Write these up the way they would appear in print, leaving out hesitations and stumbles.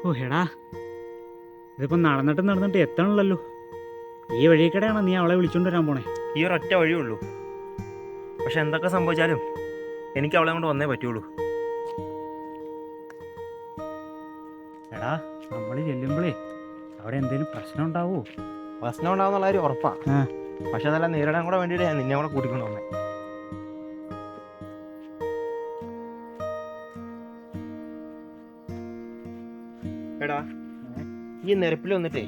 ഓ എടാ, ഇതിപ്പോൾ നടന്നിട്ട് എത്തണല്ലോ. ഈ വഴിക്കടെയാണോ നീ അവളെ വിളിച്ചോണ്ട് വരാൻ പോണേ? ഈ ഒരൊറ്റ വഴിയുള്ളൂ. പക്ഷെ എന്തൊക്കെ സംഭവിച്ചാലും എനിക്ക് അവളെ കൊണ്ട് വന്നേ പറ്റുള്ളൂ. എടാ, നമ്മൾ ചെല്ലുമ്പോഴേ അവിടെ എന്തെങ്കിലും പ്രശ്നം ഉണ്ടാവോ? പ്രശ്നം ഉണ്ടാവുന്നുള്ള കാര്യം ഉറപ്പാണ്. പക്ഷെ അതെല്ലാം നേരിടാൻ കൂടെ വേണ്ടിയിട്ട് ഞാൻ നിന്നെ കൂടെ കൂട്ടിക്കൊണ്ട് വന്നേ. എടാ, ഈ നിരപ്പിൽ വന്നിട്ടേ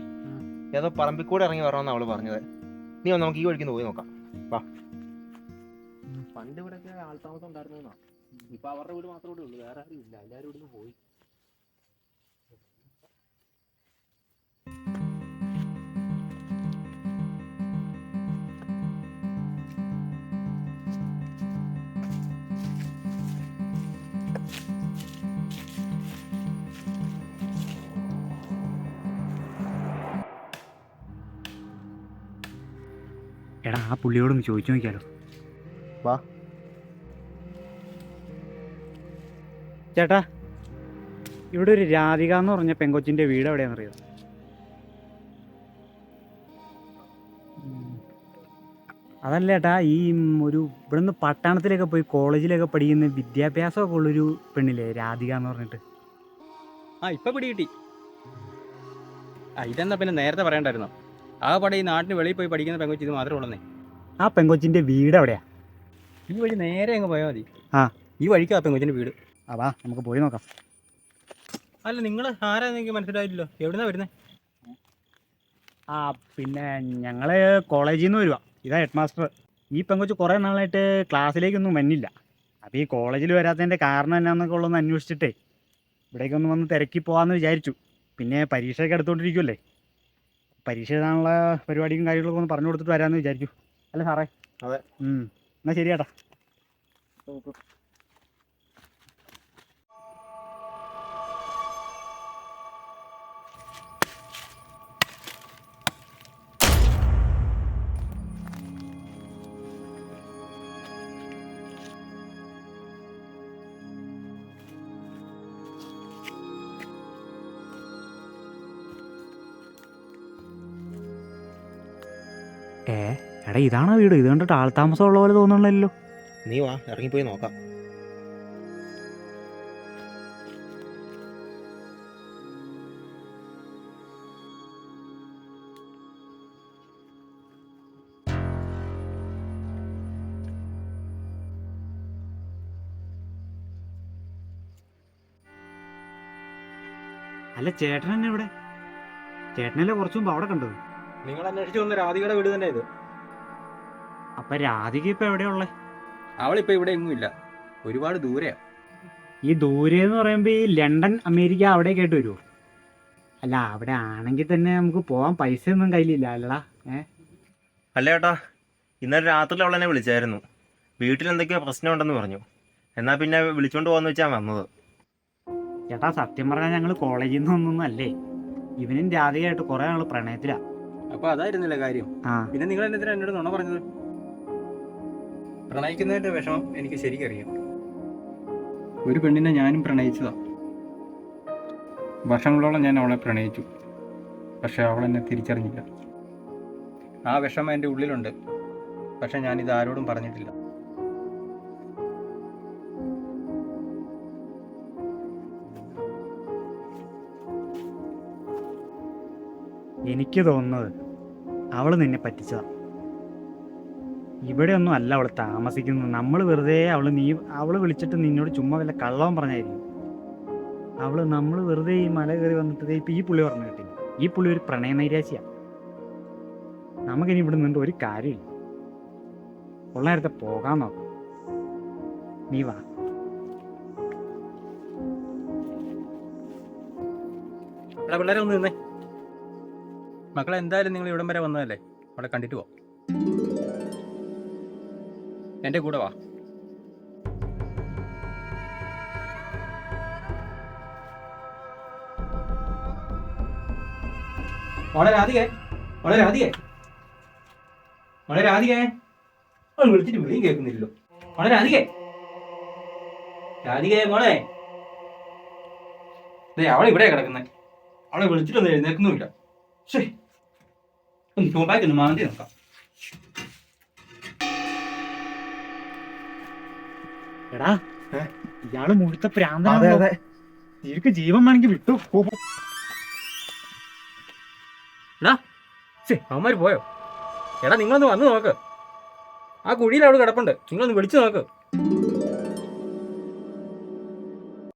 ഏതോ പറമ്പിക്കൂടെ ഇറങ്ങി വരണമെന്ന് അവള് പറഞ്ഞത്. നീ വന്ന് നമുക്ക് ഈ വഴിക്ക് പോയി നോക്കാം. വാ. പണ്ട് ഇവിടെയൊക്കെ ആൾത്താമസം ഉണ്ടായിരുന്നോ? ഇപ്പൊ അവരുടെ വീട് മാത്രമേ ഉള്ളൂ, വേറെ ആരും ഇല്ല. എല്ലാവരും ഇവിടുന്ന് പോയി. എടാ, ആ പുള്ളിയോടൊന്ന് ചോദിച്ചു നോക്കിയാലോ. വാ. ചേട്ടാ, ഇവിടെ ഒരു രാധിക എന്ന് പറഞ്ഞ പെങ്കൊച്ചിൻ്റെ വീട് എവിടെയാണെന്നറിയോ? അതല്ല ചേട്ടാ, ഈ ഒരു ഇവിടുന്ന് പട്ടണത്തിലൊക്കെ പോയി കോളേജിലൊക്കെ പഠിക്കുന്ന വിദ്യാഭ്യാസമൊക്കെ ഉള്ളൊരു പെണ്ണില്ലേ രാധിക എന്ന് പറഞ്ഞിട്ട്? ഇപ്പൊ പിടികിട്ടി. ഇതെന്നാ പിന്നെ നേരത്തെ പറയണ്ടായിരുന്നോ? ആ പടം ഈ നാട്ടിന് വെളിയിൽ പോയി പഠിക്കുന്ന പെങ്കൊച്ചി ഇത് മാത്രമേ ഉള്ളന്നേ. ആ പെങ്കൊച്ചിൻ്റെ വീട് എവിടെയാ? ഈ വഴി നേരെ അങ്ങ് പോയാൽ മതി. ആ, ഈ വഴിക്ക് ആ പെങ്കൊച്ചിൻ്റെ വീട്. വാ നമുക്ക് പോയി നോക്കാം. അല്ല, നിങ്ങൾ ആരാന്ന് എനിക്ക് മനസ്സിലായില്ലല്ലോ. എവിടുന്നാ വരുന്നത്? പിന്നെ ഞങ്ങൾ കോളേജിൽ നിന്ന് വരുവാ. ഇതാ ഹെഡ് മാസ്റ്റർ. ഈ പെങ്കൊച്ച് കുറേ നാളായിട്ട് ക്ലാസ്സിലേക്കൊന്നും വന്നില്ല. അപ്പോൾ ഈ കോളേജിൽ വരാത്തതിൻ്റെ കാരണം എന്നാന്നൊക്കെ ഉള്ളതെന്ന് അന്വേഷിച്ചിട്ടേ ഇവിടേക്കൊന്ന് വന്ന് തിരക്കി പോകാമെന്ന് വിചാരിച്ചു. പിന്നെ പരീക്ഷയൊക്കെ എടുത്തുകൊണ്ടിരിക്കുമല്ലേ, പരീക്ഷ എഴുതാനുള്ള പരിപാടിയും കാര്യങ്ങളൊക്കെ ഒന്ന് പറഞ്ഞു കൊടുത്തിട്ട് വരാമെന്ന് വിചാരിച്ചു. അല്ലേ സാറേ? അതെ. എന്നാൽ ശരി ചേട്ടാ. എടാ, ഇതാണോ വീട്? ഇത് കണ്ടിട്ട് ആൾത്താമസമുള്ള പോലെ തോന്നണല്ലോ. നീ വാ, ഇറങ്ങിപ്പോയി നോക്കാം. അല്ല, ചേട്ടൻ തന്നെ ഇവിടെ? ചേട്ടനല്ലേ കുറച്ചു മുമ്പ് അവിടെ കണ്ടത്? നിങ്ങൾ അന്വേഷിച്ചു വന്ന രാധികയുടെ വീട് തന്നെ ഇത്. അപ്പം രാധിക ഇപ്പം എവിടെയുള്ളത്? അവളിപ്പോൾ ഇവിടെ എങ്ങും ഇല്ല, ഒരുപാട് ദൂരെയാണ്. ഈ ദൂരെ എന്ന് പറയുമ്പോൾ ഈ ലണ്ടൻ, അമേരിക്ക അവിടേക്ക് ആയിട്ട് വരുമോ? അല്ല, അവിടെ ആണെങ്കിൽ തന്നെ നമുക്ക് പോകാൻ പൈസയൊന്നും കയ്യിലില്ല അല്ലടാ. അല്ല ചേട്ടാ, ഇന്നലെ രാത്രി അവളെന്നെ വിളിച്ചായിരുന്നു. വീട്ടിൽ എന്തൊക്കെയോ പ്രശ്നമുണ്ടെന്ന് പറഞ്ഞു. എന്നാൽ പിന്നെ വിളിച്ചോണ്ട് പോകാന്ന് വെച്ചാൽ വന്നത്. ചേട്ടാ, സത്യം പറഞ്ഞാൽ ഞങ്ങൾ കോളേജിൽ നിന്നൊന്നും അല്ലേ. ഇവനും രാധികയായിട്ട് കുറേ നാൾ പ്രണയത്തിലാണ്. അപ്പോൾ അതായിരുന്നില്ല കാര്യം. പിന്നെ നിങ്ങൾ എന്തിനാ എന്നോട് നുണ പറഞ്ഞത്? പ്രണയിക്കുന്നതിൻ്റെ വിഷമം എനിക്ക് ശരിക്കറിയാം. ഒരു പെണ്ണിനെ ഞാനും പ്രണയിച്ചതാണ്. വർഷങ്ങളോളം ഞാൻ അവളെ പ്രണയിച്ചു. പക്ഷെ അവളെന്നെ തിരിച്ചറിഞ്ഞില്ല. ആ വിഷമം എൻ്റെ ഉള്ളിലുണ്ട്. പക്ഷെ ഞാനിത് ആരോടും പറഞ്ഞിട്ടില്ല. എനിക്ക് തോന്നുന്നത് അവൾ നിന്നെ പറ്റിച്ചതാണ്. ഇവിടെയൊന്നും അല്ല അവൾ താമസിക്കുന്നത്. നമ്മൾ വെറുതെ അവൾ വിളിച്ചിട്ട് നിന്നോട് ചുമ്മാ വല്ല കള്ളവും പറഞ്ഞായിരിക്കും. നമ്മൾ വെറുതെ ഈ മല കയറി വന്നിട്ട് ഇപ്പം ഈ പുള്ളി പറഞ്ഞു കിട്ടി. ഈ പുള്ളി ഒരു പ്രണയ നൈരാശ്യമാണ്. നമുക്കിനി ഇവിടെ നിന്നിട്ട് ഒരു കാര്യമില്ല. ഉള്ള നേരത്തെ പോകാൻ നോക്കാം. നീ വാ. എടാ പിള്ളേരെ ഒന്ന് നിന്നേ. മക്കളെ, എന്തായാലും നിങ്ങൾ ഇവിടം വരെ വന്നതല്ലേ, അവിടെ കണ്ടിട്ട് പോവാം. എൻ്റെ കൂടെ വാ. മോളെ രാധികേ, മോളെ രാധികേ, മോളെ രാധികേ. അവൾ വിളിച്ചിട്ട് വിളിയും കേൾക്കുന്നില്ലല്ലോ. മോളെ രാധികേ, രാധികേ മോളെ. അവൾ ഇവിടെ കിടക്കുന്നത്. അവളെ വിളിച്ചിട്ടൊന്നും എഴുന്നേക്കുന്നുമില്ല. ശരി, ഒന്ന് ചൂടാക്കി ഒന്ന് മാന്തി നോക്കാം. എടാ ഏ? ഇയാള് മുഴുത്ത പ്രാന്തനാണല്ലോ. നിനക്ക് ജീവൻ വേണമെങ്കിൽ വിട്ടു. അവന്മാർ പോയോ? എടാ നിങ്ങളൊന്ന് വന്ന് നോക്ക്, ആ കുഴിയിൽ അവിടെ കിടപ്പുണ്ട്, നിങ്ങളൊന്ന് വിളിച്ചു നോക്ക്.